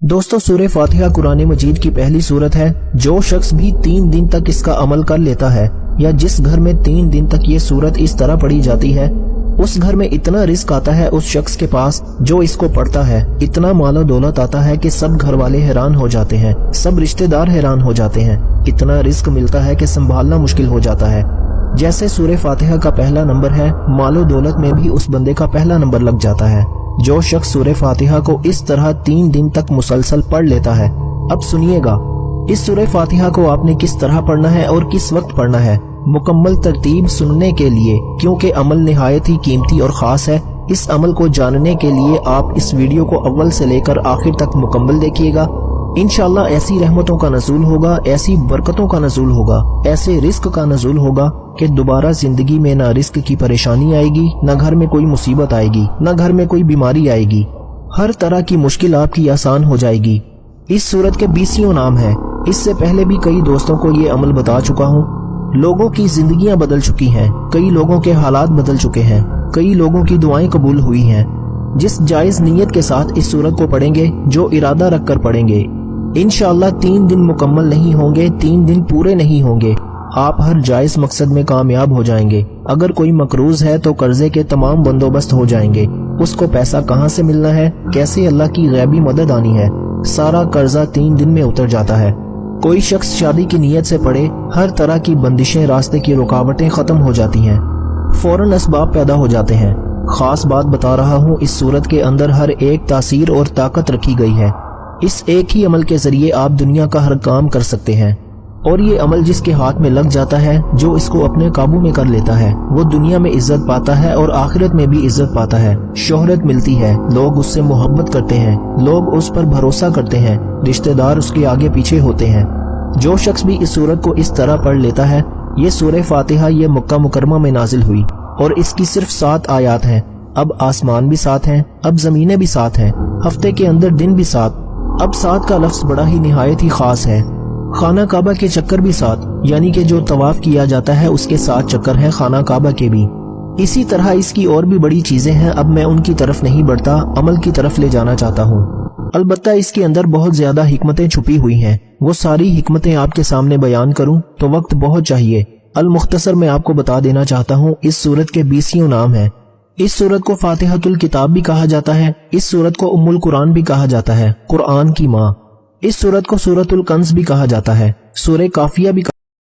दोस्तों, सूरह फातिहा कुरान मजीद की पहली सूरत है। जो शख्स भी 3 दिन तक इसका अमल कर लेता है या जिस घर में 3 दिन तक ये सूरत इस तरह पढ़ी जाती है, उस घर में इतना रिस्क आता है उस शख्स के पास जो इसको पढ़ता है। इतना मालो दौलत आता है कि सब घर वाले हैरान हो जाते हैं, सब रिश्तेदार हैरान हो जाते हैं। इतना रिस्क मिलता है कि संभालना मुश्किल हो जाता है। जैसे सूरह फातिहा का पहला नंबर है, मालो दौलत में भी उस बंदे का पहला नंबर लग जाता है जो शख्स सूरह फातिहा को इस तरह 3 दिन तक मुसलसल पढ़ लेता है। अब सुनिएगा, इस सूरह फातिहा को आपने किस तरह पढ़ना है और किस वक्त पढ़ना है, मुकम्मल तरतीब सुनने के लिए, क्योंकि अमल निहायत ही कीमती और खास है। इस अमल को जानने के लिए आप इस वीडियो को अव्वल से लेकर आखिर तक मुकम्मल देखिएगा। इंशाअल्लाह ऐसी रहमतों का नज़ूल होगा, ऐसी बरकतों का नज़ूल होगा, ऐसे रिस्क का नज़ूल होगा कि दोबारा जिंदगी में ना रिस्क की परेशानी आएगी, न घर में कोई मुसीबत आएगी, न घर में कोई बीमारी आएगी। हर तरह की मुश्किल आपकी आसान हो जाएगी। इस सूरत के 20 नाम है। इससे पहले भी कई दोस्तों को ये अमल बता चुका हूँ। लोगों की जिंदगियां बदल चुकी हैं, कई लोगों के हालात बदल चुके हैं, कई लोगों की दुआएं कबूल हुई हैं। जिस जायज नीयत के साथ इस सूरत को पढ़ेंगे, जो इरादा रख कर पढ़ेंगे, इंशाअल्लाह 3 दिन मुकम्मल नहीं होंगे, 3 दिन पूरे नहीं होंगे, आप हर जायज मकसद में कामयाब हो जाएंगे। अगर कोई मकरूज है तो कर्जे के तमाम बंदोबस्त हो जाएंगे। उसको पैसा कहाँ से मिलना है, कैसे अल्लाह की गैबी मदद आनी है, सारा कर्जा 3 दिन में उतर जाता है। कोई शख्स शादी की नीयत से पढ़े, हर तरह की बंदिशें, रास्ते की रुकावटें खत्म हो जाती हैं, फौरन असबाब पैदा हो जाते हैं। खास बात बता रहा हूँ, इस सूरत के अंदर हर एक तासीर और ताकत रखी गई है। इस एक ही अमल के जरिए आप दुनिया का हर काम कर सकते हैं। और ये अमल जिसके हाथ में लग जाता है, जो इसको अपने काबू में कर लेता है, वो दुनिया में इज्जत पाता है और आखिरत में भी इज्जत पाता है। शोहरत मिलती है, लोग उससे मोहब्बत करते हैं, लोग उस पर भरोसा करते हैं, रिश्तेदार उसके आगे पीछे होते हैं। जो शख्स भी इस सूरत को इस तरह पढ़ लेता है, ये सूरह फातिहा ये मक्का मुकरमा में नाजिल हुई और इसकी सिर्फ 7 आयात हैं। अब आसमान भी 7 हैं, अब जमीनें भी 7 हैं, हफ्ते के अंदर दिन भी 7। अब 7 का लफ्ज बड़ा ही निहायत ही खास है। खाना काबा के चक्कर भी 7, यानी कि जो तवाफ किया जाता है उसके 7 चक्कर हैं खाना काबा के भी। इसी तरह इसकी और भी बड़ी चीजें हैं। अब मैं उनकी तरफ नहीं बढ़ता, अमल की तरफ ले जाना चाहता हूँ। अलबत्ता इसके अंदर बहुत ज्यादा हिकमतें छुपी हुई हैं। वो सारी हिकमतें आपके सामने बयान करूँ तो वक्त बहुत चाहिए। अल मुख्तसर में आपको बता देना चाहता हूँ, इस सूरत के 20 नाम हैं। इस सूरत को फातिहातुल किताब भी कहा जाता है। इस सूरत को उम्मुल कुरान भी कहा जाता है, कुरान की माँ। इस सूरत को सूरतुल कंज़ भी कहा जाता है, सूरह काफिया भी